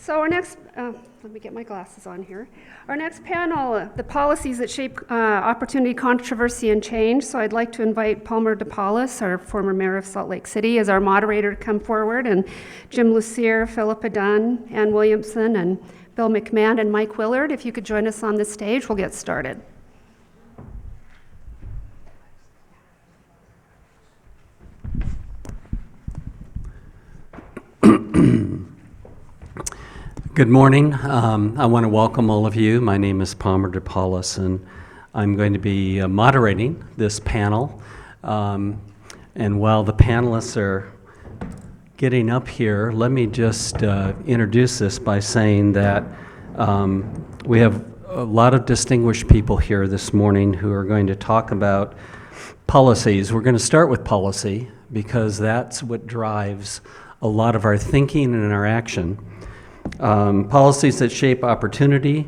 So our next, let me get my glasses on here. Our next panel, the policies that shape opportunity, controversy, and change. So I'd like to invite Palmer DePaulis, our former mayor of Salt Lake City, as our moderator to come forward, and Jim Lucier, Philippa Dunn, Ann Williamson, and Bill McMahon, and Mike Willard. If you could join us on the stage, we'll get started. Good morning. I want to welcome all of you. My name is Palmer DePaulis, and I'm going to be moderating this panel. And while the panelists are getting up here, let me just introduce this by saying that we have a lot of distinguished people here this morning who are going to talk about policies. We're going to start with policy because that's what drives a lot of our thinking and our action. Policies that shape opportunity,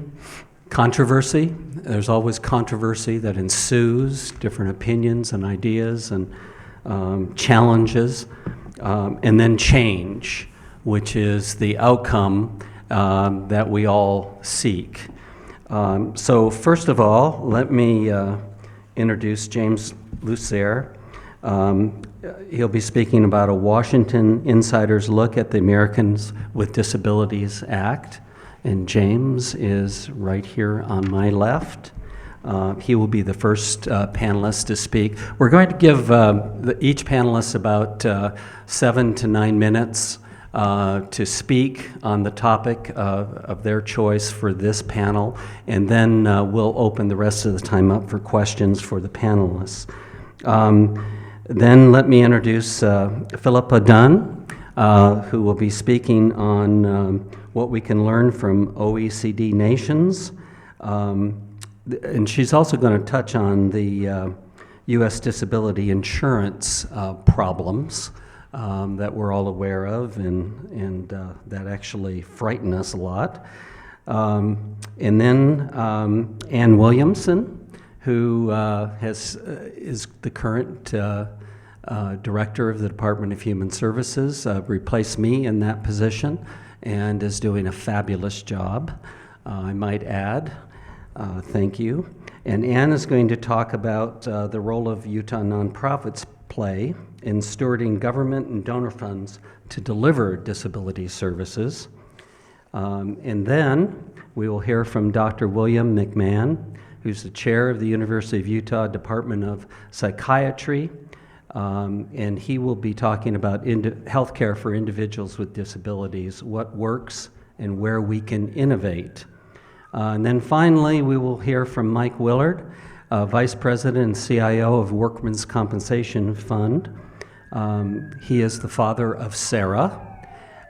controversy. There's always controversy that ensues, different opinions and ideas and challenges, and then change, which is the outcome that we all seek. So first of all, let me introduce James Lucier. He'll be speaking about a Washington insider's look at the Americans with Disabilities Act, and James is right here on my left. He will be the first panelist to speak. We're going to give each panelist about 7 to 9 minutes to speak on the topic of their choice for this panel, and then we'll open the rest of the time up for questions for the panelists. Then let me introduce Philippa Dunn, who will be speaking on what we can learn from OECD nations. And she's also going to touch on the U.S. disability insurance problems that we're all aware of and that actually frighten us a lot. And then Ann Williamson, who is the current director of the Department of Human Services, replaced me in that position and is doing a fabulous job, I might add. Thank you. And Ann is going to talk about the role of Utah nonprofits play in stewarding government and donor funds to deliver disability services. And then we will hear from Dr. William McMahon, who's the chair of the University of Utah Department of Psychiatry, and he will be talking about healthcare for individuals with disabilities, what works and where we can innovate. And then finally, we will hear from Mike Willard, Vice President and CIO of Workmen's Compensation Fund. He is the father of Sarah,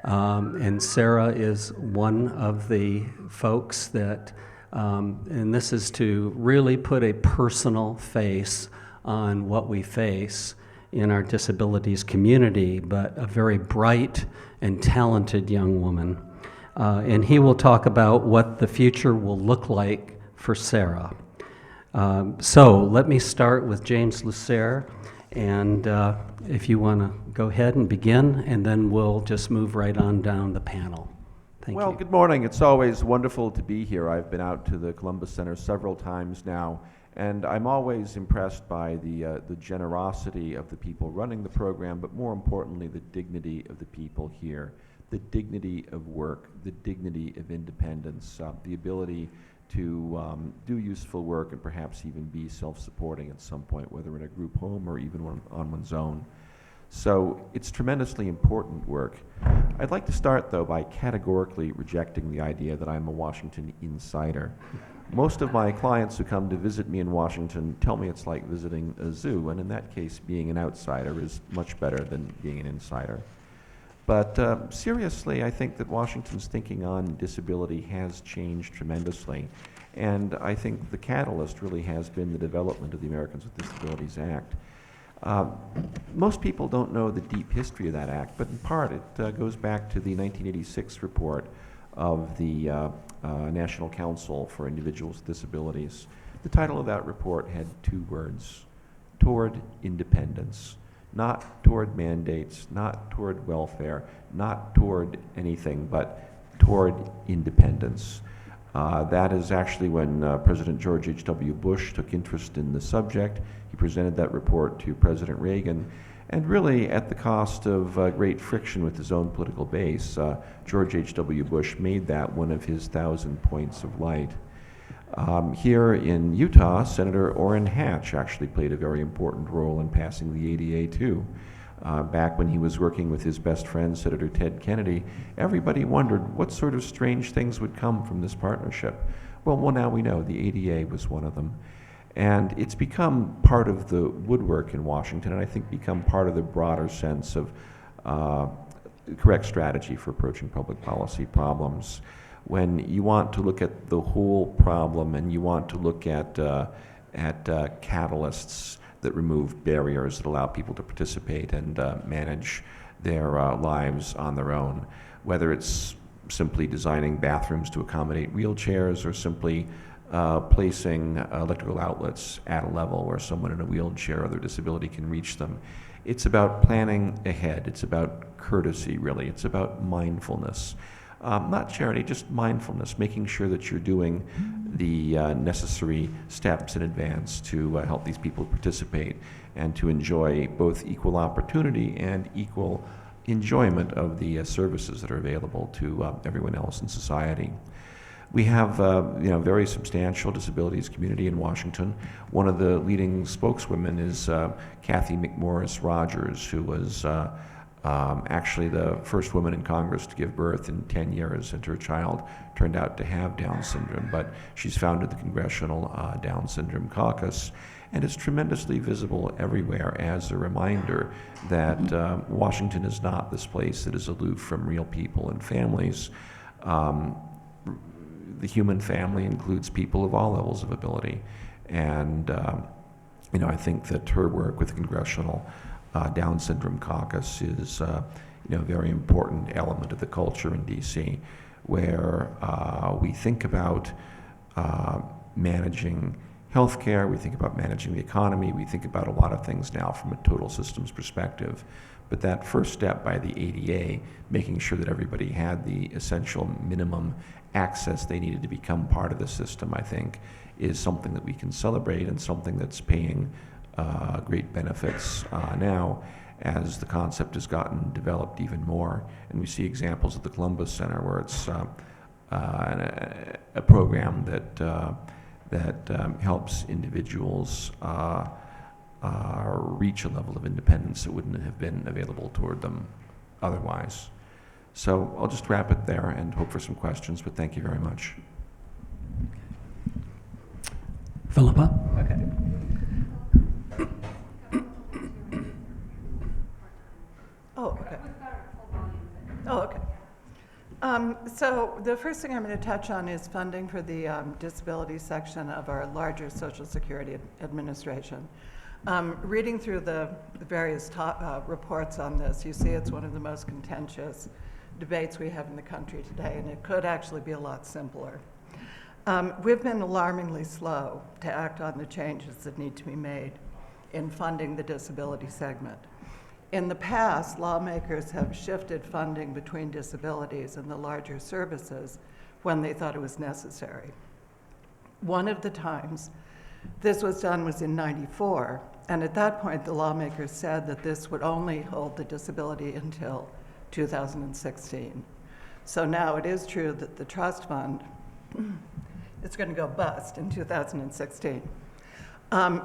and Sarah is one of the folks that and this is to really put a personal face on what we face in our disabilities community, but a very bright and talented young woman. And he will talk about what the future will look like for Sarah. So let me start with James Lucier, and if you want to go ahead and begin, and then we'll just move right on down the panel. Well, good morning. It's always wonderful to be here. I've been out to the Columbus Center several times now, and I'm always impressed by the generosity of the people running the program, but more importantly, the dignity of the people here, the dignity of work, the dignity of independence, the ability to do useful work and perhaps even be self-supporting at some point, whether in a group home or even on one's own. So it's tremendously important work. I'd like to start, though, by categorically rejecting the idea that I'm a Washington insider. Most of my clients who come to visit me in Washington tell me it's like visiting a zoo, and in that case, being an outsider is much better than being an insider. But seriously, I think that Washington's thinking on disability has changed tremendously, and I think the catalyst really has been the development of the Americans with Disabilities Act. Most people don't know the deep history of that act, but in part it goes back to the 1986 report of the National Council for Individuals with Disabilities. The title of that report had 2 words: toward independence. Not toward mandates, not toward welfare, not toward anything, but toward independence. That is actually when President George H.W. Bush took interest in the subject. He presented that report to President Reagan, and really at the cost of great friction with his own political base, George H.W. Bush made that one of his 1,000 points of light. Here in Utah, Senator Orrin Hatch actually played a very important role in passing the ADA too. Back when he was working with his best friend, Senator Ted Kennedy, everybody wondered what sort of strange things would come from this partnership. Well, now we know the ADA was one of them. And it's become part of the woodwork in Washington, and I think become part of the broader sense of correct strategy for approaching public policy problems. When you want to look at the whole problem and you want to look at catalysts that remove barriers that allow people to participate and manage their lives on their own, whether it's simply designing bathrooms to accommodate wheelchairs or simply placing electrical outlets at a level where someone in a wheelchair or their disability can reach them. It's about planning ahead. It's about courtesy, really. It's about mindfulness. Not charity, just mindfulness, making sure that you're doing the necessary steps in advance to help these people participate and to enjoy both equal opportunity and equal enjoyment of the services that are available to everyone else in society. We have very substantial disabilities community in Washington. One of the leading spokeswomen is Kathy McMorris Rogers, who was actually the first woman in Congress to give birth in 10 years, and her child turned out to have Down syndrome. But she's founded the Congressional Down Syndrome Caucus, and it's tremendously visible everywhere as a reminder that Washington is not this place that is aloof from real people and families. The human family includes people of all levels of ability, and I think that her work with the Congressional Down Syndrome Caucus is a very important element of the culture in DC, where we think about managing healthcare, we think about managing the economy, we think about a lot of things now from a total systems perspective. But that first step by the ADA, making sure that everybody had the essential minimum access they needed to become part of the system, I think, is something that we can celebrate and something that's paying great benefits now as the concept has gotten developed even more. And we see examples at the Columbus Center where it's a program that helps individuals reach a level of independence that wouldn't have been available toward them otherwise. So I'll just wrap it there and hope for some questions, but thank you very much. Philippa? Okay. Oh, okay. Oh, okay. So the first thing I'm going to touch on is funding for the disability section of our larger Social Security Administration. Reading through the various reports on this, you see it's one of the most contentious debates we have in the country today, and it could actually be a lot simpler. We've been alarmingly slow to act on the changes that need to be made in funding the disability segment. In the past, lawmakers have shifted funding between disabilities and the larger services when they thought it was necessary. One of the times this was done was in '94, and at that point the lawmakers said that this would only hold the disability until 2016. So now it is true that the trust fund is going to go bust in 2016.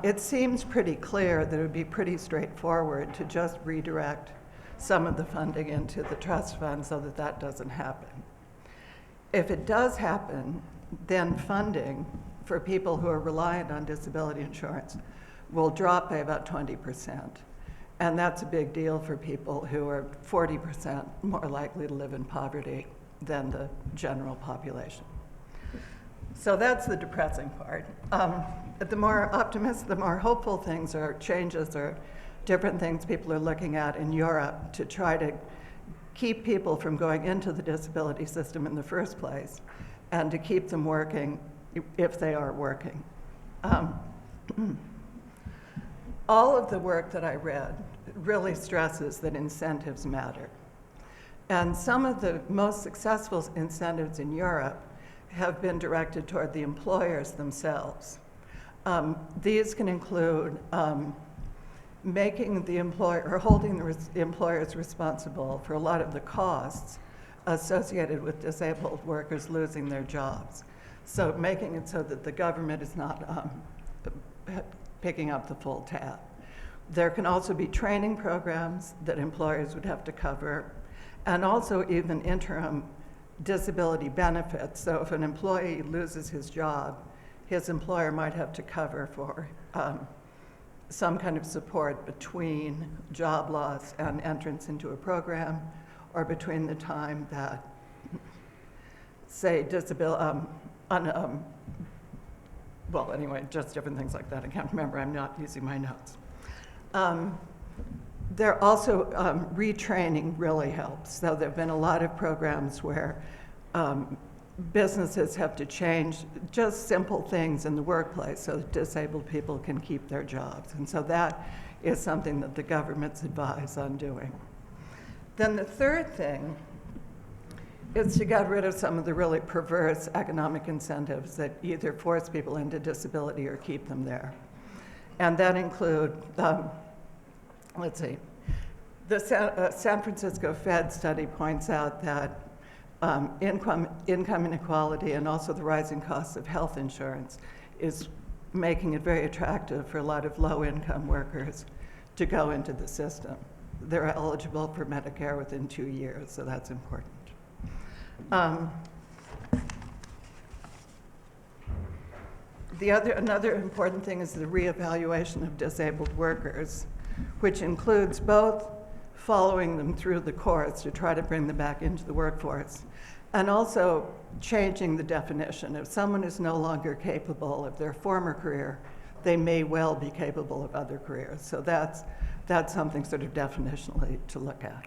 It seems pretty clear that it would be pretty straightforward to just redirect some of the funding into the trust fund so that that doesn't happen. If it does happen, then funding for people who are reliant on disability insurance will drop by about 20%. And that's a big deal for people who are 40% more likely to live in poverty than the general population. So that's the depressing part. The more optimistic, the more hopeful things or changes or different things people are looking at in Europe to try to keep people from going into the disability system in the first place and to keep them working if they are working. All of the work that I read really stresses that incentives matter. And some of the most successful incentives in Europe have been directed toward the employers themselves. These can include making the employer, or holding the employers responsible for a lot of the costs associated with disabled workers losing their jobs. So making it so that the government is not picking up the full tab. There can also be training programs that employers would have to cover, and also even interim disability benefits. So if an employee loses his job, his employer might have to cover for some kind of support between job loss and entrance into a program, or between the time that, say, well, anyway, just different things like that. I can't remember, I'm not using my notes. There also, retraining really helps. So there have been a lot of programs where businesses have to change just simple things in the workplace so that disabled people can keep their jobs. And so that is something that the government's advised on doing. Then the third thing is to get rid of some of the really perverse economic incentives that either force people into disability or keep them there. And that include, let's see, the San Francisco Fed study points out that income inequality and also the rising costs of health insurance is making it very attractive for a lot of low-income workers to go into the system. They're eligible for Medicare within 2 years, so that's important. Another important thing is the reevaluation of disabled workers, which includes both following them through the course to try to bring them back into the workforce, and also changing the definition. If someone is no longer capable of their former career, they may well be capable of other careers. So that's something sort of definitionally to look at.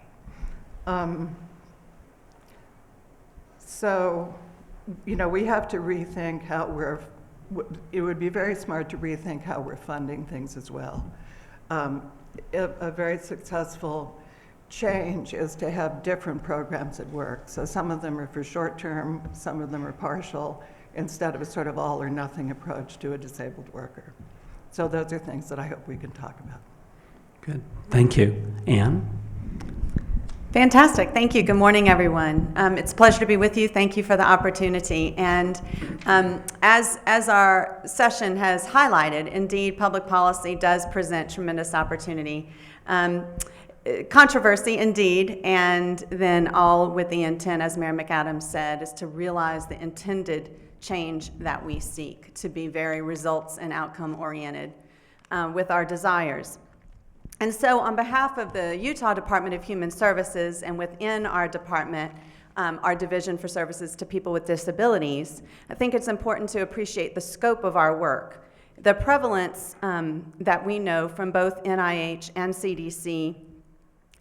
So, you know, we have to rethink how it would be very smart to rethink how we're funding things as well. A very successful change is to have different programs at work. So some of them are for short term, some of them are partial, instead of a sort of all or nothing approach to a disabled worker. So those are things that I hope we can talk about. Good. Thank you. Anne? Fantastic. Thank you. Good morning, everyone. It's a pleasure to be with you. Thank you for the opportunity. And as our session has highlighted, indeed, public policy does present tremendous opportunity. Controversy, indeed, and then all with the intent, as Mayor McAdams said, is to realize the intended change that we seek, to be very results and outcome oriented with our desires. And so on behalf of the Utah Department of Human Services and within our department, our Division for Services to People with Disabilities, I think it's important to appreciate the scope of our work. The prevalence that we know from both NIH and CDC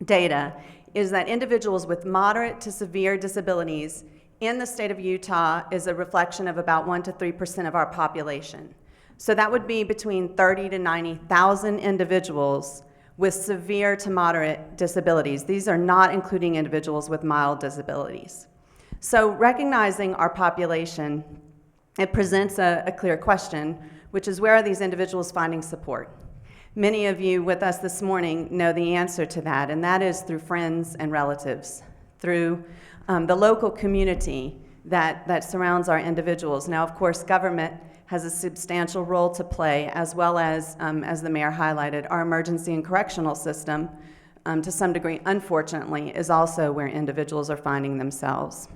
data is that individuals with moderate to severe disabilities in the state of Utah is a reflection of about 1 to 3% of our population. So that would be between 30 to 90,000 individuals with severe to moderate disabilities. These are not including individuals with mild disabilities. So recognizing our population, it presents a clear question, which is, where are these individuals finding support? Many of you with us this morning know the answer to that, and that is through friends and relatives, through the local community that surrounds our individuals. Now, of course, government has a substantial role to play, as well as the mayor highlighted, our emergency and correctional system, to some degree, unfortunately, is also where individuals are finding themselves.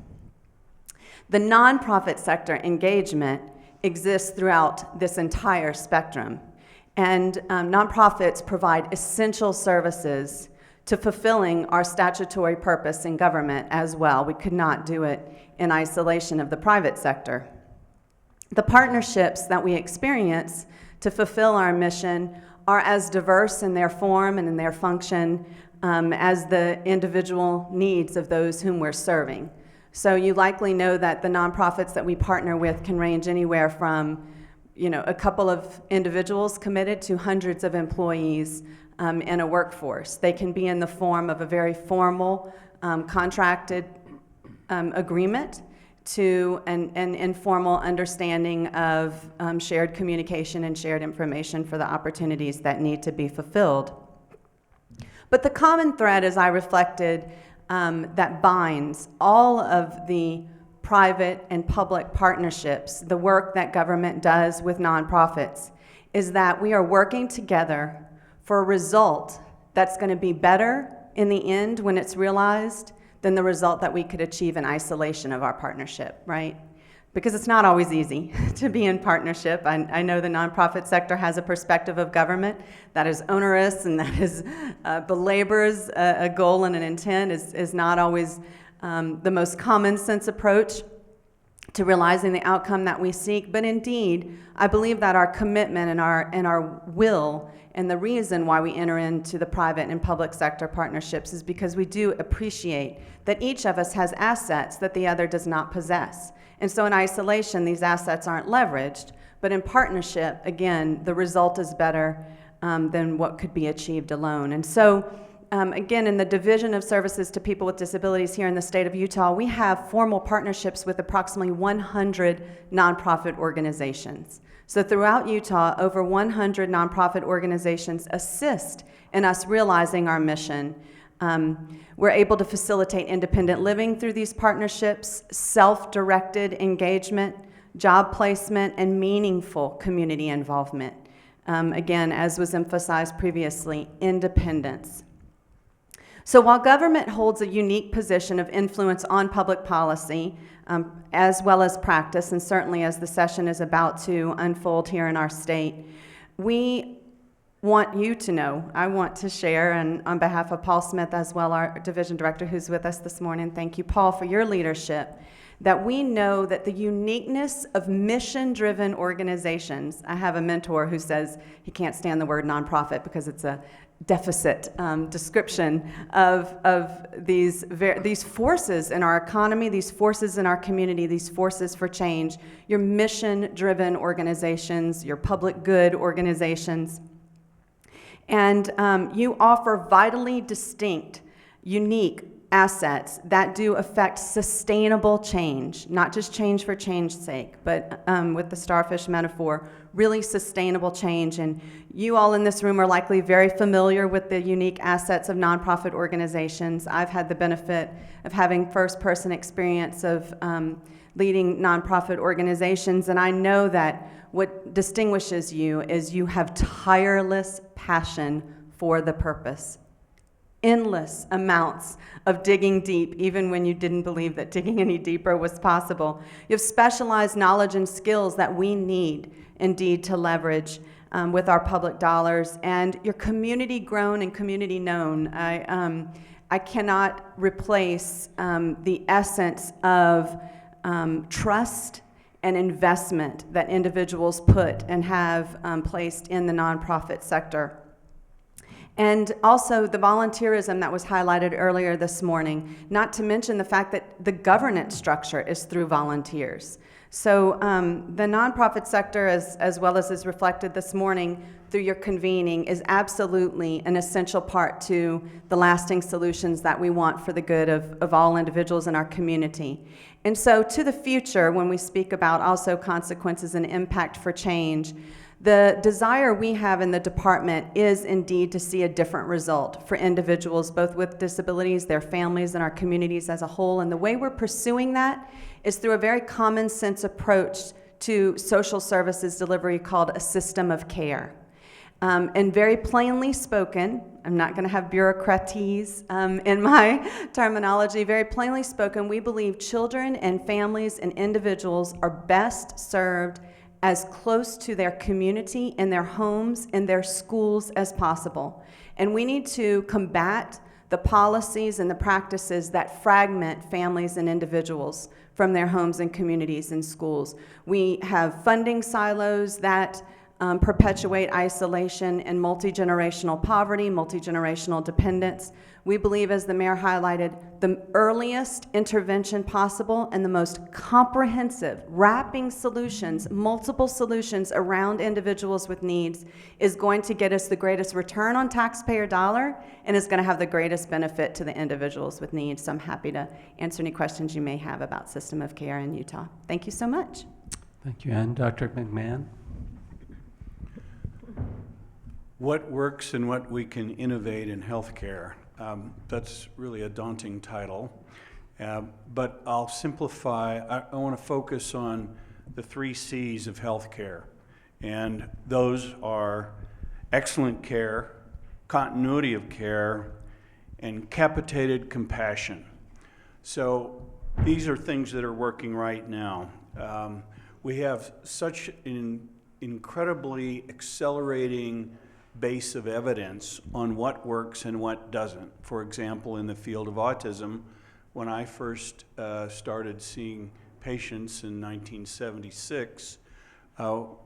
The nonprofit sector engagement exists throughout this entire spectrum, and nonprofits provide essential services to fulfilling our statutory purpose in government as well. We could not do it in isolation of the private sector. The partnerships that we experience to fulfill our mission are as diverse in their form and in their function as the individual needs of those whom we're serving. So you likely know that the nonprofits that we partner with can range anywhere from, you know, a couple of individuals committed to hundreds of employees in a workforce. They can be in the form of a very formal contracted agreement to an informal understanding of shared communication and shared information for the opportunities that need to be fulfilled. But the common thread, as I reflected, that binds all of the private and public partnerships, the work that government does with nonprofits, is that we are working together for a result that's going to be better in the end when it's realized than the result that we could achieve in isolation of our partnership, right? Because it's not always easy to be in partnership. I know the nonprofit sector has a perspective of government that is onerous and that is belabors a goal and an intent, is not always the most common sense approach to realizing the outcome that we seek. But indeed, I believe that our commitment and our will and the reason why we enter into the private and public sector partnerships is because we do appreciate that each of us has assets that the other does not possess. And so in isolation, these assets aren't leveraged, but in partnership, again, the result is better than what could be achieved alone. And so, again, in the Division of Services to People with Disabilities here in the state of Utah, we have formal partnerships with approximately 100 nonprofit organizations. So throughout Utah, over 100 nonprofit organizations assist in us realizing our mission. We're able to facilitate independent living through these partnerships, self-directed engagement, job placement, and meaningful community involvement. Again, as was emphasized previously, independence. So while government holds a unique position of influence on public policy, as well as practice, and certainly as the session is about to unfold here in our state, we want you to know, I want to share, and on behalf of Paul Smith as well, our division director who's with us this morning, thank you, Paul, for your leadership, that we know that the uniqueness of mission-driven organizations, I have a mentor who says he can't stand the word nonprofit because it's a deficit description of these forces in our economy, these forces in our community, these forces for change, your mission-driven organizations, your public good organizations. And you offer vitally distinct, unique assets that do affect sustainable change, not just change for change's sake, but with the starfish metaphor, really sustainable change. And you all in this room are likely very familiar with the unique assets of nonprofit organizations. I've had the benefit of having first-person experience of leading nonprofit organizations, and I know that what distinguishes you is you have tireless passion for the purpose. Endless amounts of digging deep, even when you didn't believe that digging any deeper was possible. You have specialized knowledge and skills that we need, indeed, to leverage with our public dollars, and you're community grown and community known. I cannot replace the essence of trust and investment that individuals put and have placed in the nonprofit sector. And also the volunteerism that was highlighted earlier this morning, not to mention the fact that the governance structure is through volunteers. So the nonprofit sector, as well as is reflected this morning through your convening, is absolutely an essential part to the lasting solutions that we want for the good of all individuals in our community. And so to the future, when we speak about also consequences and impact for change, the desire we have in the department is indeed to see a different result for individuals, both with disabilities, their families, and our communities as a whole. And the way we're pursuing that is through a very common sense approach to social services delivery called a system of care. And very plainly spoken, I'm not going to have bureaucratese in my terminology, very plainly spoken, we believe children and families and individuals are best served as close to their community and their homes and their schools as possible. And we need to combat the policies and the practices that fragment families and individuals from their homes and communities and schools. We have funding silos that perpetuate isolation and multi-generational poverty, multi-generational dependence. We believe, as the mayor highlighted, the earliest intervention possible and the most comprehensive, wrapping solutions, multiple solutions around individuals with needs is going to get us the greatest return on taxpayer dollar and is going to have the greatest benefit to the individuals with needs. So I'm happy to answer any questions you may have about system of care in Utah. Thank you so much. Thank you. And Dr. McMahon? What works and what we can innovate in healthcare. That's really a daunting title, but I'll simplify. I want to focus on the 3 C's of healthcare, and those are excellent care, continuity of care, and capitated compassion. So these are things that are working right now. We have such an incredibly accelerating base of evidence on what works and what doesn't. For example, in the field of autism, when I first started seeing patients in 1976,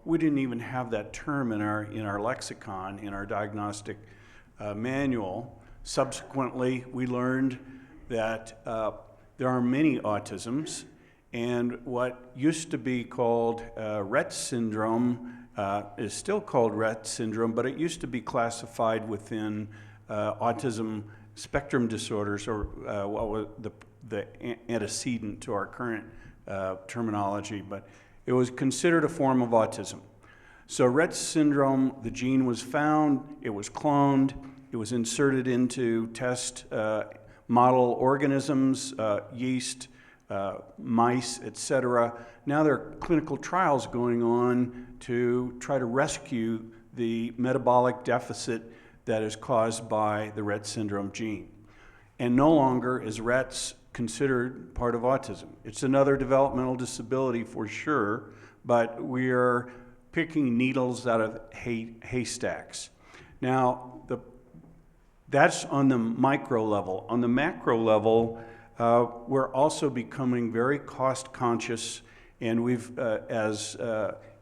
we didn't even have that term in our lexicon, in our diagnostic manual. Subsequently, we learned that there are many autisms, and what used to be called Rett syndrome is still called Rett syndrome, but it used to be classified within autism spectrum disorders, or what was the antecedent to our current terminology, but it was considered a form of autism. So Rett syndrome, the gene was found, it was cloned, it was inserted into test model organisms, yeast, mice, etc. Now there are clinical trials going on to try to rescue the metabolic deficit that is caused by the Rett syndrome gene. And no longer is Rett's considered part of autism. It's another developmental disability for sure, but we are picking needles out of haystacks. Now, that's on the micro level. On the macro level, we're also becoming very cost conscious, and we've, as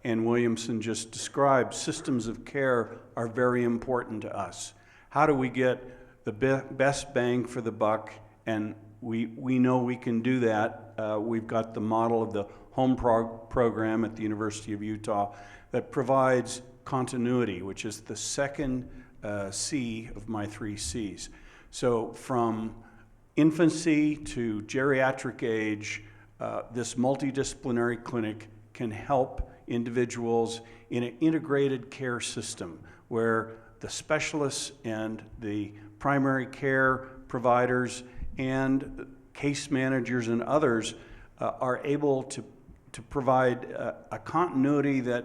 Ann Williamson just described, systems of care are very important to us. How do we get the best bang for the buck? And we know we can do that. We've got the model of the home program at the University of Utah that provides continuity, which is the second C of my 3 C's. So from infancy to geriatric age, this multidisciplinary clinic can help individuals in an integrated care system where the specialists and the primary care providers and case managers and others are able to provide a continuity that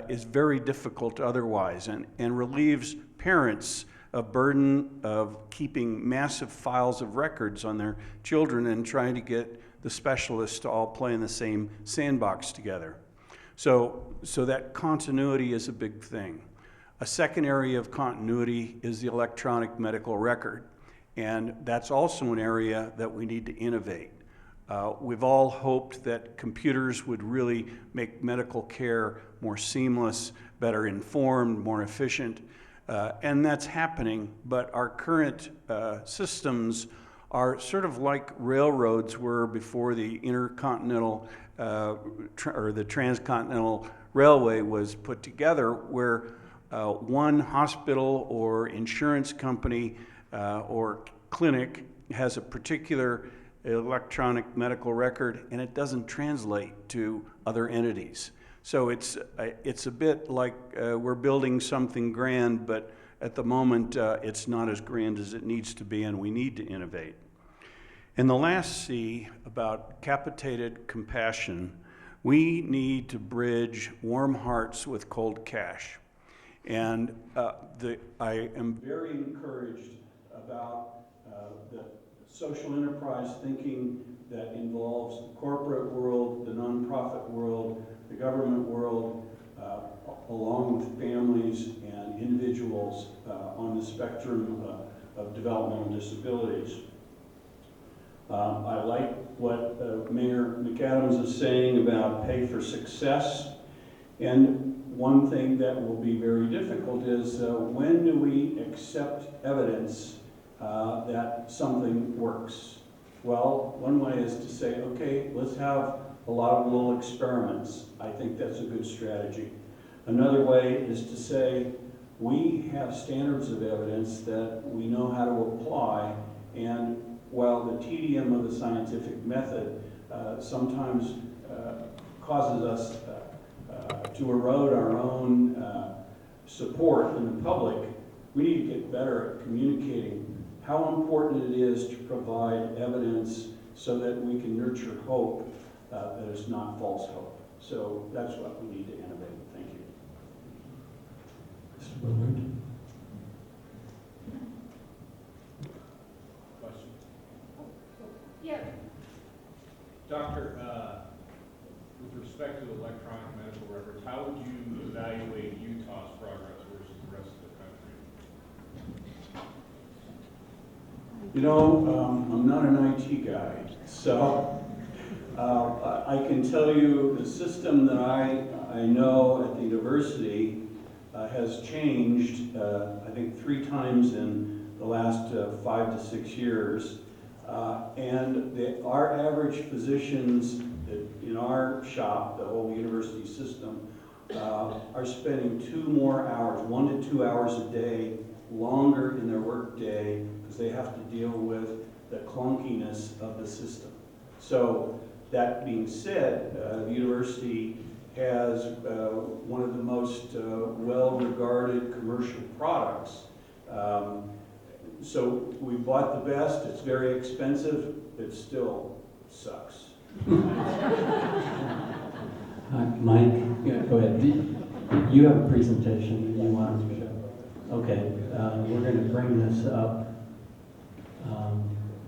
is very difficult otherwise, and relieves parents a burden of keeping massive files of records on their children and trying to get the specialists to all play in the same sandbox together. So that continuity is a big thing. A second area of continuity is the electronic medical record, and that's also an area that we need to innovate. We've all hoped that computers would really make medical care more seamless, better informed, more efficient, and that's happening, but our current systems are sort of like railroads were before the intercontinental or the transcontinental railway was put together, where one hospital or insurance company or clinic has a particular electronic medical record, and it doesn't translate to other entities. So it's a bit like we're building something grand, but at the moment it's not as grand as it needs to be, and we need to innovate. And the last C, about capitated compassion, we need to bridge warm hearts with cold cash. And I am very encouraged about the social enterprise thinking that involves the corporate world, the nonprofit world, the government world, along with families and individuals on the spectrum of developmental disabilities. I like what Mayor McAdams is saying about pay for success. And one thing that will be very difficult is when do we accept evidence that something works? Well, one way is to say, okay, let's have a lot of little experiments. I think that's a good strategy. Another way is to say, we have standards of evidence that we know how to apply, and while the tedium of the scientific method sometimes causes us to erode our own support in the public, we need to get better at communicating how important it is to provide evidence so that we can nurture hope that is not false hope. So that's what we need to innovate. Thank you. Mr. Willard? Question. Yeah. Doctor, with respect to electronic medical records, how would you evaluate Utah's progress versus the rest of the country? You know, I'm not an IT guy, so I can tell you the system that I know at the university has changed, I think 3 times in the last 5 to 6 years. And our average physicians in our shop, the whole university system, are spending 2 more hours, 1 to 2 hours a day, longer in their work day, because they have to deal with the clunkiness of the system. So that being said, the university has one of the most well-regarded commercial products. So we bought the best. It's very expensive. It still sucks. Mike, yeah, go ahead. You have a presentation that you wanted to show. Okay, we're going to bring this up.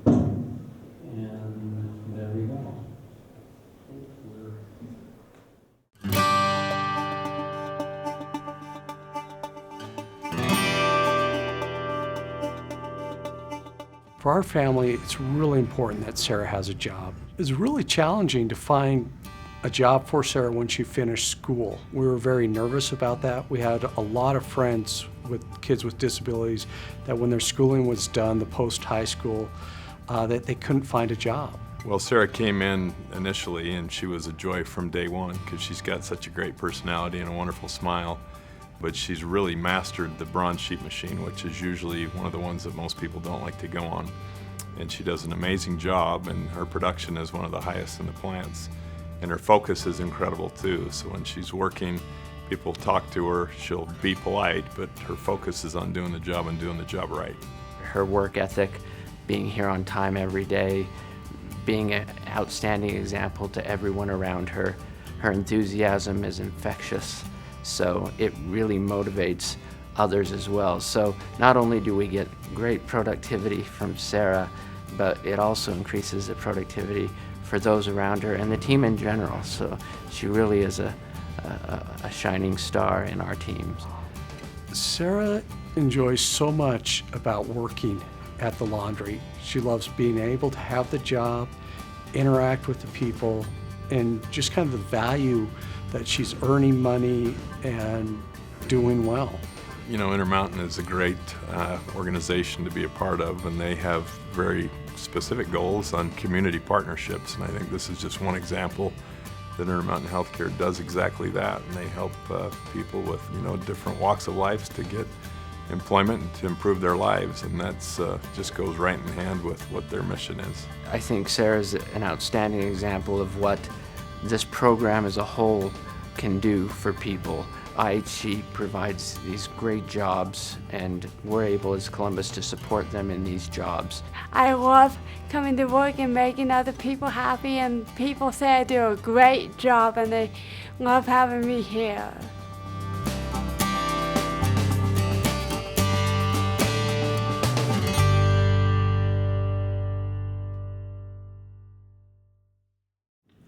And there we go. For our family, it's really important that Sarah has a job. It's really challenging to find a job for Sarah when she finished school. We were very nervous about that. We had a lot of friends with kids with disabilities that when their schooling was done, the post-high school, that they couldn't find a job. Well, Sarah came in initially and she was a joy from day one because she's got such a great personality and a wonderful smile. But she's really mastered the bronze sheet machine, which is usually one of the ones that most people don't like to go on. And she does an amazing job, and her production is one of the highest in the plants. And her focus is incredible too. So when she's working, people talk to her, she'll be polite, but her focus is on doing the job and doing the job right. Her work ethic, being here on time every day, being an outstanding example to everyone around her. Her enthusiasm is infectious, so it really motivates others as well. So not only do we get great productivity from Sarah, but it also increases the productivity for those around her and the team in general. So she really is a shining star in our teams. Sarah enjoys so much about working at the laundry. She loves being able to have the job, interact with the people, and just kind of the value that she's earning money and doing well. You know, Intermountain is a great organization to be a part of, and they have very specific goals on community partnerships, and I think this is just one example that Intermountain Healthcare does exactly that, and they help people with, you know, different walks of life to get employment and to improve their lives, and that's just goes right in hand with what their mission is. I think Sarah's an outstanding example of what this program as a whole can do for people. IHC provides these great jobs, and we're able as Columbus to support them in these jobs. I love coming to work and making other people happy, and people say I do a great job and they love having me here.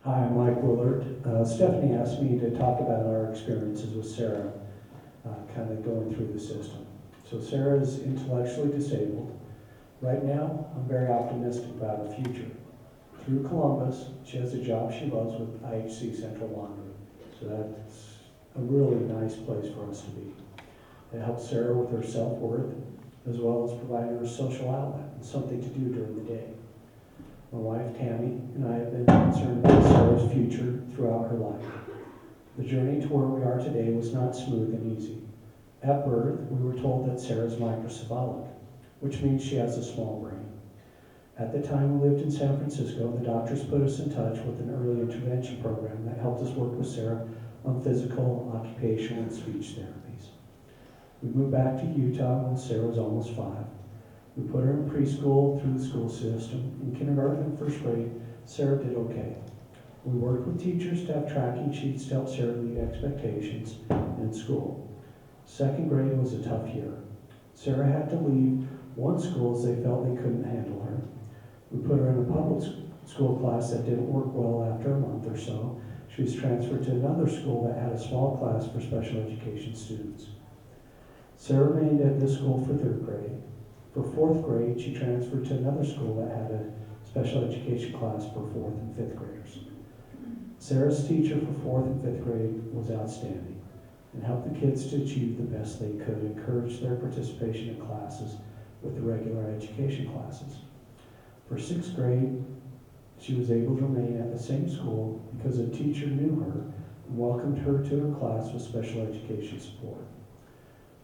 Hi, I'm Mike Willard. Stephanie asked me to talk about our experiences with Sarah, kind of going through the system. So Sarah is intellectually disabled. Right now, I'm very optimistic about her future. Through Columbus, she has a job she loves with IHC Central Laundry. So a really nice place for us to be. It helps Sarah with her self-worth, as well as providing her a social outlet and something to do during the day. My wife, Tammy, and I have been concerned about Sarah's future throughout her life. The journey to where we are today was not smooth and easy. At birth, we were told that Sarah's microcephalic, which means she has a small brain. At the time we lived in San Francisco, the doctors put us in touch with an early intervention program that helped us work with Sarah on physical, occupational, and speech therapies. We moved back to Utah when Sarah was almost 5. We put her in preschool through the school system. In kindergarten and first grade, Sarah did okay. We worked with teachers to have tracking sheets to help Sarah meet expectations in school. Second grade was a tough year. Sarah had to leave one school as they felt they couldn't handle her. We put her in a public school class that didn't work well after a month or so. She was transferred to another school that had a small class for special education students. Sarah remained at this school for 3rd grade. For 4th grade, she transferred to another school that had a special education class for 4th and 5th graders. Sarah's teacher for 4th and 5th grade was outstanding and helped the kids to achieve the best they could, encourage their participation in classes with the regular education classes. For 6th grade, she was able to remain at the same school because a teacher knew her and welcomed her to her class with special education support.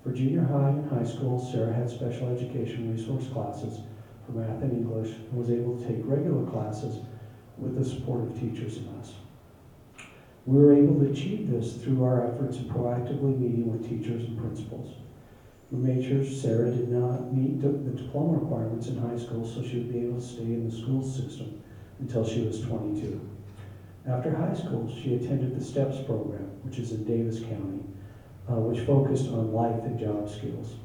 For junior high and high school, Sarah had special education resource classes for math and English and was able to take regular classes with the support of teachers and us. We were able to achieve this through our efforts in proactively meeting with teachers and principals. We made sure Sarah did not meet the diploma requirements in high school, so she would be able to stay in the school system until she was 22. After high school, she attended the STEPS program, which is in Davis County, which focused on life and job skills.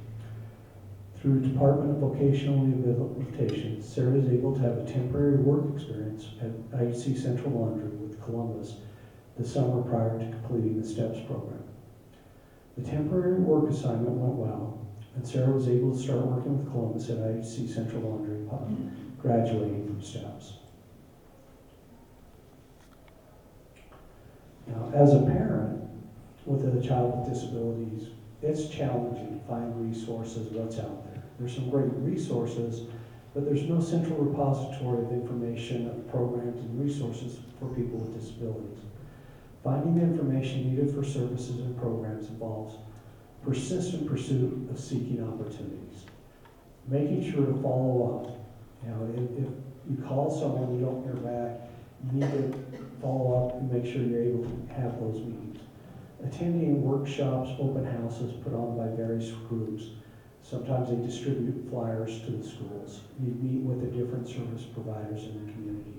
Through Department of Vocational Rehabilitation, Sarah is able to have a temporary work experience at IHC Central Laundry with Columbus the summer prior to completing the STEPS program. The temporary work assignment went well, and Sarah was able to start working with Columbus at IHC Central Laundry upon graduating from STEPS. Now, as a parent with a child with disabilities, it's challenging to find resources, what's out there. There's some great resources, but there's no central repository of information, of programs and resources for people with disabilities. Finding the information needed for services and programs involves persistent pursuit of seeking opportunities. Making sure to follow up. If you call someone, you don't hear back, you need to follow up and make sure you're able to have those meetings. Attending workshops, open houses put on by various groups. Sometimes they distribute flyers to the schools. You meet with the different service providers in the community.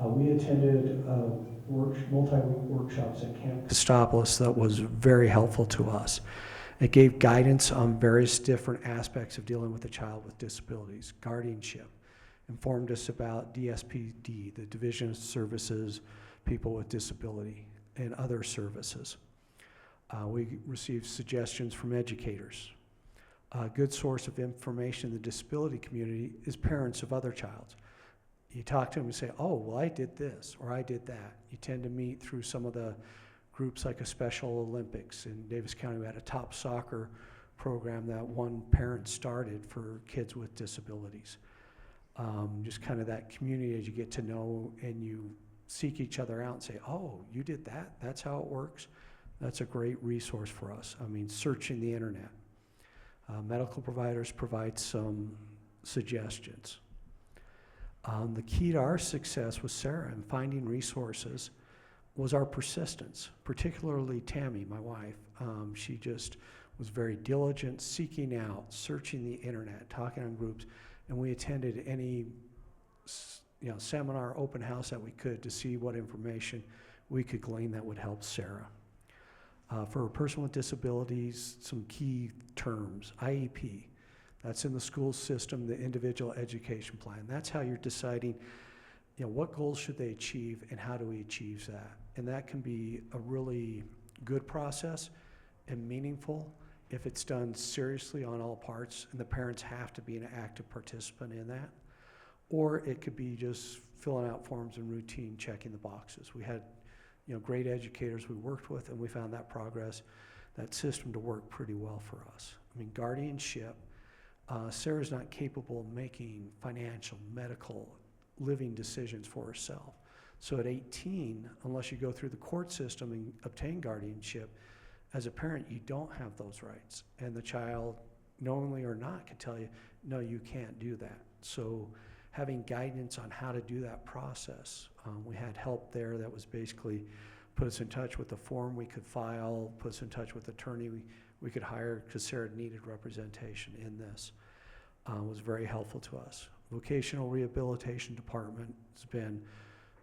We attended multi-week workshops at Camp Christopolis that was very helpful to us. It gave guidance on various different aspects of dealing with a child with disabilities, guardianship, informed us about DSPD, the Division of Services, People with Disability, and other services. We received suggestions from educators. A good source of information in the disability community is parents of other childs. You talk to them and say, oh, well, I did this, or I did that. You tend to meet through some of the groups like a Special Olympics. In Davis County, we had a top soccer program that one parent started for kids with disabilities. Just kind of that community as you get to know and you seek each other out and say, oh, you did that? That's how it works? That's a great resource for us. I mean, searching the internet. Medical providers provide some suggestions. The key to our success with Sarah and finding resources was our persistence, particularly Tammy, my wife. She just was very diligent, seeking out, searching the internet, talking on groups, and we attended any seminar, open house that we could to see what information we could glean that would help Sarah. For a person with disabilities, some key terms, IEP. That's in the school system, the individual education plan. That's how you're deciding, what goals should they achieve and how do we achieve that? And that can be a really good process and meaningful if it's done seriously on all parts and the parents have to be an active participant in that. Or it could be just filling out forms and routine checking the boxes. We had great educators we worked with, and we found that system to work pretty well for us. I mean, guardianship, Sarah's not capable of making financial, medical, living decisions for herself. So at 18, unless you go through the court system and obtain guardianship, as a parent, you don't have those rights. And the child, knowingly or not, can tell you, no, you can't do that. So having guidance on how to do that process, we had help there that was basically put us in touch with the form we could file, put us in touch with the attorney we could hire, because Sarah needed representation in this. Was very helpful to us. Vocational Rehabilitation Department has been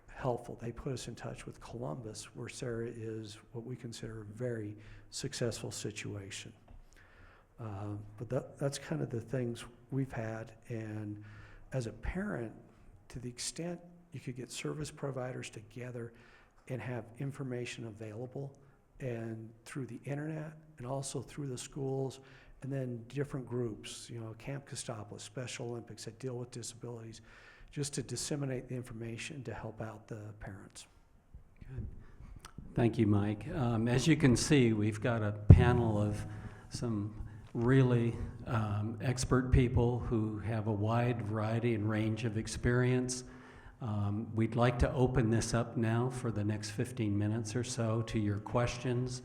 helpful. They put us in touch with Columbus, where Sarah is what we consider a very successful situation. But that's kind of the things we've had. And as a parent, to the extent you could get service providers together and have information available, and through the internet and also through the schools, and then different groups, Camp Costopolis, Special Olympics that deal with disabilities, just to disseminate the information to help out the parents. Good. Thank you, Mike. As you can see, we've got a panel of some really expert people who have a wide variety and range of experience. We'd like to open this up now for the next 15 minutes or so to your questions.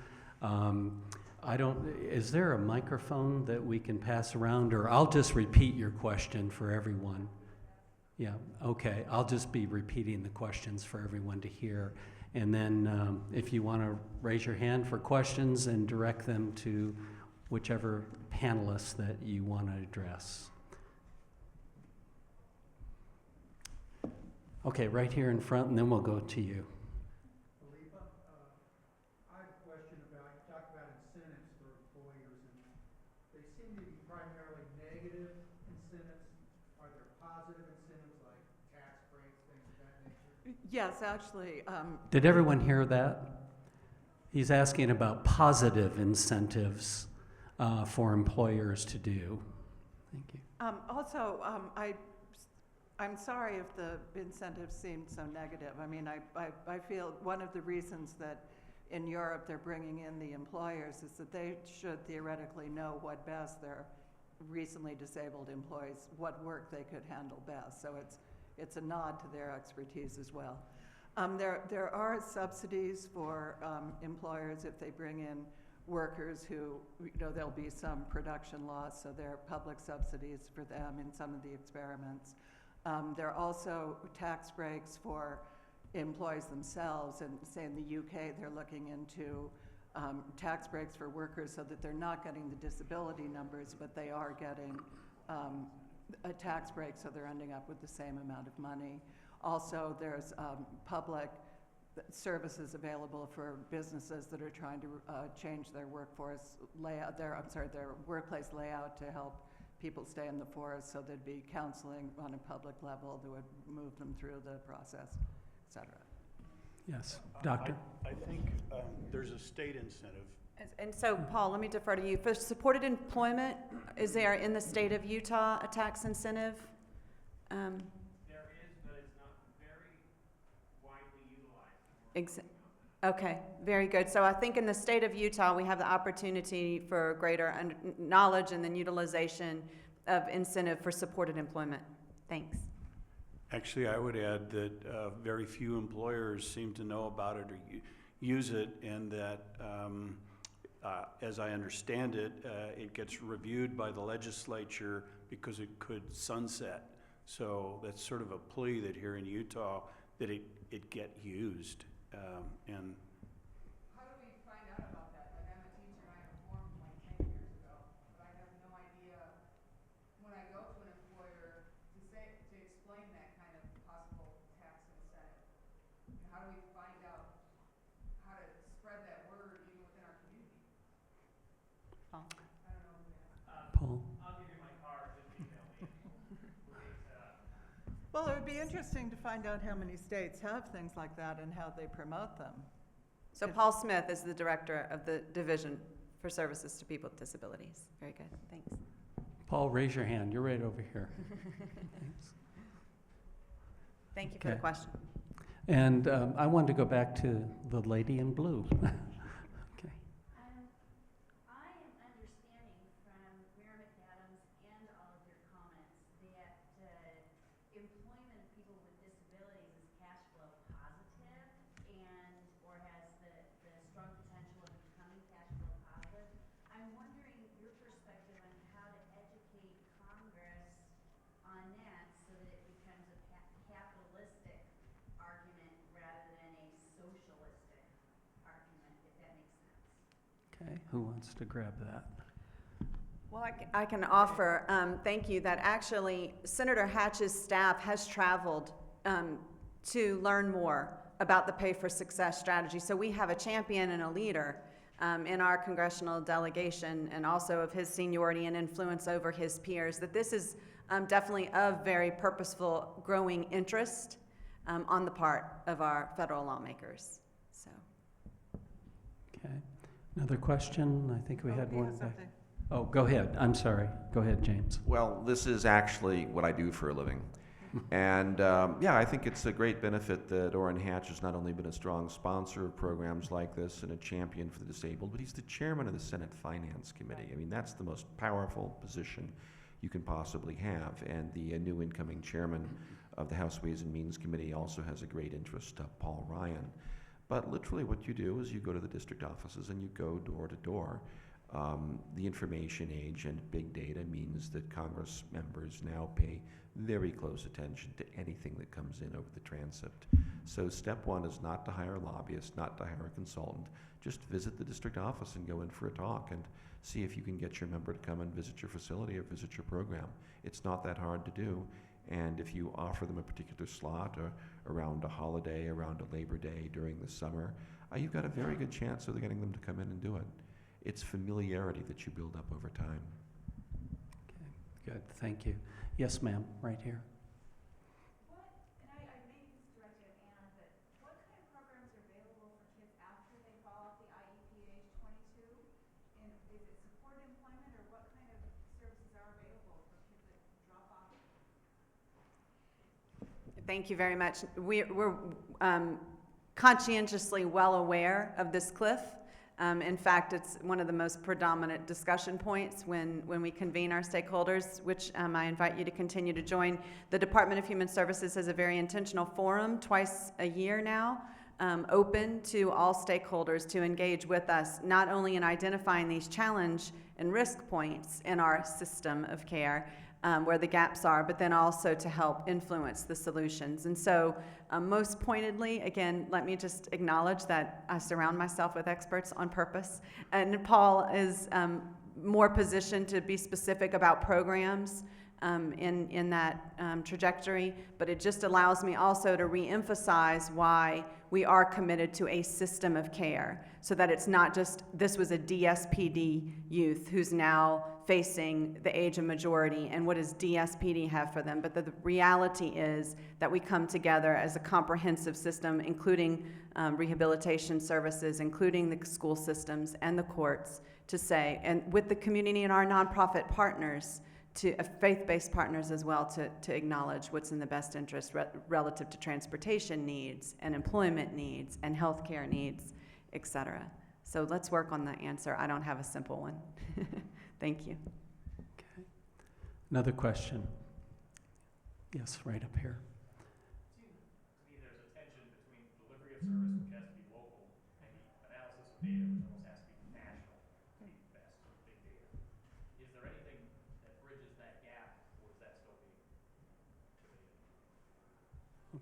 Is there a microphone that we can pass around, or I'll just repeat your question for everyone? Yeah, okay. I'll just be repeating the questions for everyone to hear. And then if you want to raise your hand for questions and direct them to whichever panelists that you want to address. Okay, right here in front, and then we'll go to you. I have a question about, you talked about incentives for employers, and they seem to be primarily negative incentives. Are there positive incentives like tax breaks, things of that nature? Yes, actually. Did everyone hear that? He's asking about positive incentives for employers to do. Thank you. I'm sorry if the incentives seemed so negative. I mean, I feel one of the reasons that in Europe they're bringing in the employers is that they should theoretically know what best their recently disabled employees, what work they could handle best. So it's a nod to their expertise as well. There are subsidies for employers if they bring in workers who, there'll be some production loss, so there are public subsidies for them in some of the experiments. There are also tax breaks for employees themselves, and say in the UK they're looking into tax breaks for workers so that they're not getting the disability numbers, but they are getting a tax break, so they're ending up with the same amount of money. Also, there's public services available for businesses that are trying to change their workforce layout, their workplace layout to help people stay in the forest, so there'd be counseling on a public level that would move them through the process, et cetera. Yes, Doctor? I think there's a state incentive. And so, Paul, let me defer to you. For supported employment, is there in the state of Utah a tax incentive? There is, but it's not very widely utilized. Okay, very good. So I think in the state of Utah, we have the opportunity for greater knowledge and then utilization of incentive for supported employment. Thanks. Actually, I would add that very few employers seem to know about it or use it, and that, as I understand it, it gets reviewed by the legislature because it could sunset. So that's sort of a plea that here in Utah that it get used. And how do we find out about that? Like, I'm a teacher, I had a form like 10 years ago, but I have no idea when I go to an employer to explain that kind of possible tax incentive. How do we find out how to spread that word even within our community? Paul. I don't know who to ask. Paul? I'll give you my card, just email me. We'll get it set up. Well, it would be interesting to find out how many states have things like that and how they promote them. So Paul Smith is the director of the Division for Services to People with Disabilities. Very good, thanks. Paul, raise your hand. You're right over here. Thanks. Thank you for the question. And I wanted to go back to the lady in blue. Okay. I am understanding from Mayor McAdams and all of your comments that employment of people with disabilities is cash flow positive and or has the strong potential of becoming cash flow positive. I'm wondering your perspective on how to educate Congress on that so that it becomes a capitalistic argument rather than a socialistic argument, if that makes sense. Okay, who wants to grab that? Well, I can offer, thank you, that actually Senator Hatch's staff has traveled to learn more about the Pay for Success strategy. So we have a champion and a leader in our congressional delegation, and also of his seniority and influence over his peers, that this is definitely of very purposeful growing interest on the part of our federal lawmakers. So. Okay. Another question? I think we had he one has back. something. Oh, go ahead. I'm sorry. Go ahead, James. Well, this is actually what I do for a living. And yeah, I think it's a great benefit that Orrin Hatch has not only been a strong sponsor of programs like this and a champion for the disabled, but he's the chairman of the Senate Finance Committee. I mean, that's the most powerful position you can possibly have. And the new incoming chairman of the House Ways and Means Committee also has a great interest, Paul Ryan. But literally what you do is you go to the district offices and you go door to door. The information age and big data means that Congress members now pay very close attention to anything that comes in over the transept. So step one is not to hire a lobbyist, not to hire a consultant. Just visit the district office and go in for a talk and see if you can get your member to come and visit your facility or visit your program. It's not that hard to do. And if you offer them a particular slot or around a holiday, around a Labor Day during the summer, you've got a very good chance of getting them to come in and do it. It's familiarity that you build up over time. Okay, good. Thank you. Yes, ma'am, right here. What, and I maybe this is directed at Anna, but what kind of programs are available for kids after they fall off the IEP at age 22? And is it supported employment, or what kind of services are available for kids that drop off? Thank you very much. We're conscientiously well aware of this cliff. In fact, it's one of the most predominant discussion points when we convene our stakeholders, which I invite you to continue to join. The Department of Human Services has a very intentional forum twice a year now, open to all stakeholders to engage with us, not only in identifying these challenge and risk points in our system of care, where the gaps are, but then also to help influence the solutions. And so most pointedly, again, let me just acknowledge that I surround myself with experts on purpose. And Paul is more positioned to be specific about programs in that trajectory, but it just allows me also to reemphasize why we are committed to a system of care, so that it's not just this was a DSPD youth who's now facing the age of majority, and what does DSPD have for them, but the reality is that we come together as a comprehensive system, including rehabilitation services, including the school systems and the courts, to say, and with the community and our nonprofit partners, to faith-based partners as well, to acknowledge what's in the best interest relative to transportation needs and employment needs and healthcare needs, et cetera. So let's work on the answer. I don't have a simple one. Thank you. Okay. Another question. Yes, right up here. To me, there's a tension between delivery of service, which has to be local, and the analysis of data, which almost has to be national to be best with big data. Is there anything that bridges that gap, or is that still being debated?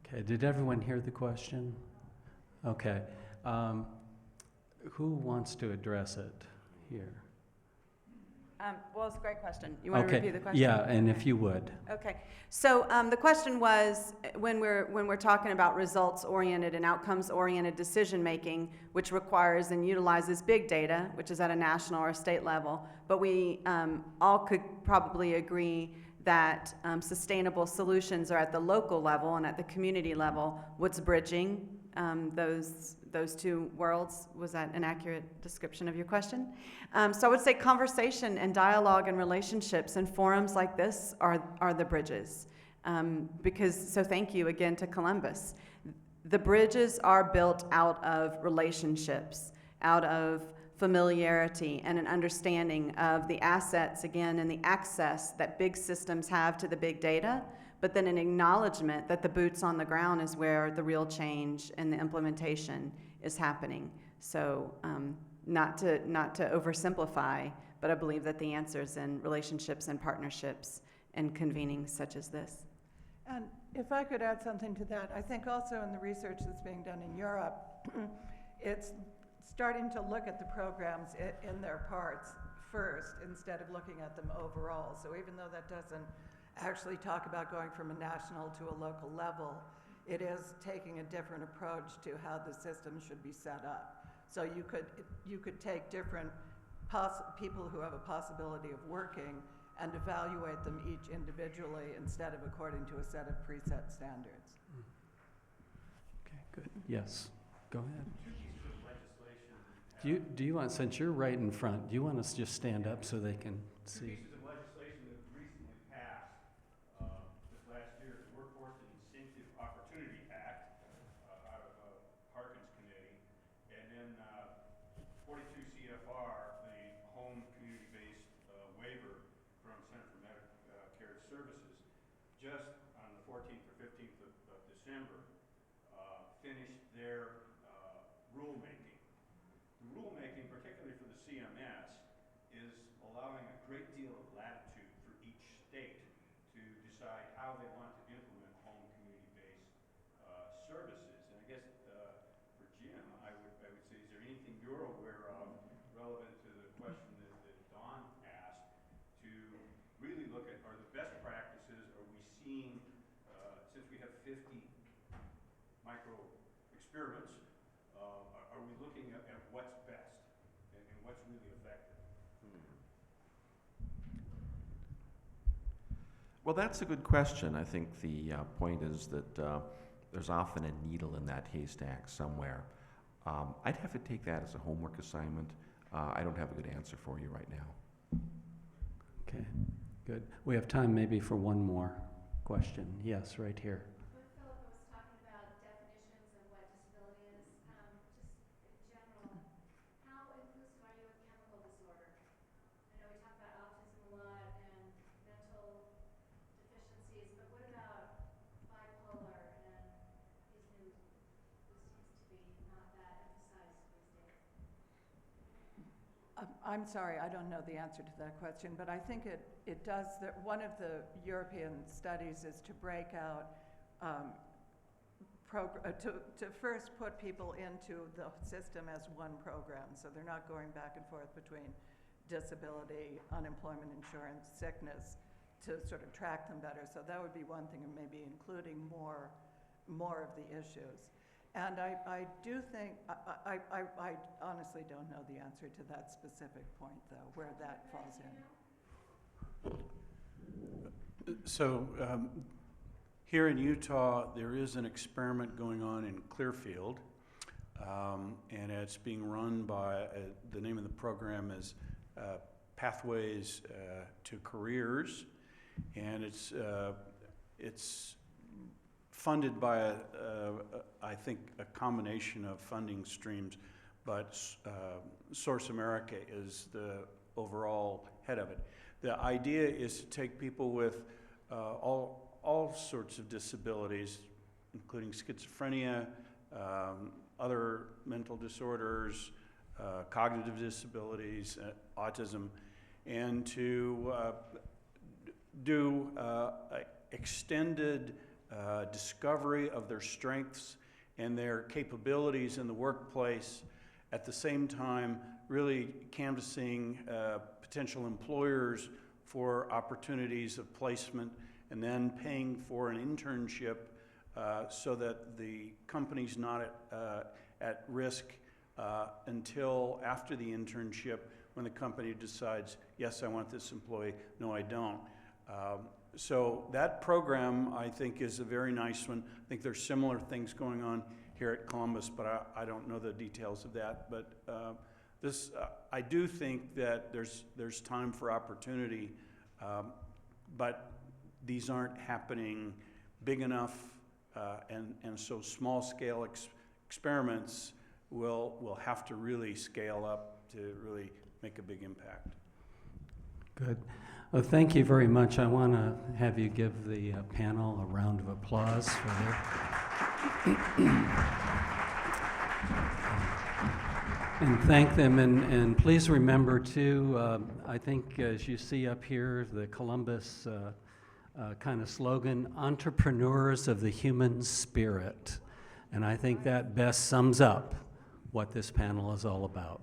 Okay, did everyone hear the question? Okay. Who wants to address it here? Well, it's a great question. You want to repeat the question? Yeah, and if you would. Okay. So the question was, when we're talking about results-oriented and outcomes-oriented decision-making, which requires and utilizes big data, which is at a national or a state level, but we all could probably agree that sustainable solutions are at the local level and at the community level. What's bridging those two worlds? Was that an accurate description of your question? So I would say conversation and dialogue and relationships and forums like this are the bridges. So thank you again to Columbus. The bridges are built out of relationships, out of familiarity and an understanding of the assets, again, and the access that big systems have to the big data, but then an acknowledgement that the boots on the ground is where the real change and the implementation is happening. So not to oversimplify, but I believe that the answer is in relationships and partnerships and convenings such as this. And if I could add something to that, I think also in the research that's being done in Europe, it's starting to look at the programs in their parts first instead of looking at them overall. So even though that doesn't actually talk about going from a national to a local level, it is taking a different approach to how the system should be set up. So you could take different people who have a possibility of working and evaluate them each individually instead of according to a set of preset standards. Okay, good. Yes, go ahead. Do you want, since you're right in front, do you want us to just stand up so they can see? Pieces of legislation that recently passed this last year, the Workforce and Incentive Opportunity Act out of Harkin's committee, and then 42 CFR, the home community-based waiver from Center for Medicare Services, just on the 14th or 15th of December, finished their rulemaking. The rulemaking, particularly for the CMS, is allowing a great deal of latitude for each state to decide how they want to implement home community-based services. And I guess for Jim, I would say, is there anything you're aware of relevant to the question that Dawn asked, to really look at, are the best practices, are we seeing, since we have 50 micro experiments, are we looking at what's best and what's really effective? Well, that's a good question. I think the point is that there's often a needle in that haystack somewhere. I'd have to take that as a homework assignment. I don't have a good answer for you right now. Okay, good. We have time maybe for one more question. Yes, right here. When Philip was talking about definitions of what disability is, just in general, how inclusive are you of chemical disorder? I know we talk about autism a lot and mental deficiencies, but what about bipolar and these new, this seems to be not that emphasized these days. I'm sorry, I don't know the answer to that question, but I think it does, that one of the European studies is to break out, to first put people into the system as one program, so they're not going back and forth between disability, unemployment insurance, sickness, to sort of track them better. So that would be one thing, and maybe including more of the issues. And I do think, I honestly don't know the answer to that specific point, though, where that falls in. So here in Utah, there is an experiment going on in Clearfield, and it's being run by, the name of the program is Pathways to Careers, and it's funded by, I think, a combination of funding streams, but Source America is the overall head of it. The idea is to take people with all sorts of disabilities, including schizophrenia, other mental disorders, cognitive disabilities, autism, and to do extended discovery of their strengths and their capabilities in the workplace, at the same time really canvassing potential employers for opportunities of placement, and then paying for an internship so that the company's not at risk until after the internship, when the company decides, yes, I want this employee, no, I don't. So that program, I think, is a very nice one. I think there's similar things going on here at Columbus, but I don't know the details of that. But I do think that there's time for opportunity, but these aren't happening big enough And so small-scale experiments will have to really scale up to really make a big impact. Good. Well, thank you very much. I want to have you give the panel a round of applause for their and thank them. And please remember, too, I think as you see up here, the Columbus kind of slogan, entrepreneurs of the human spirit. And I think that best sums up what this panel is all about.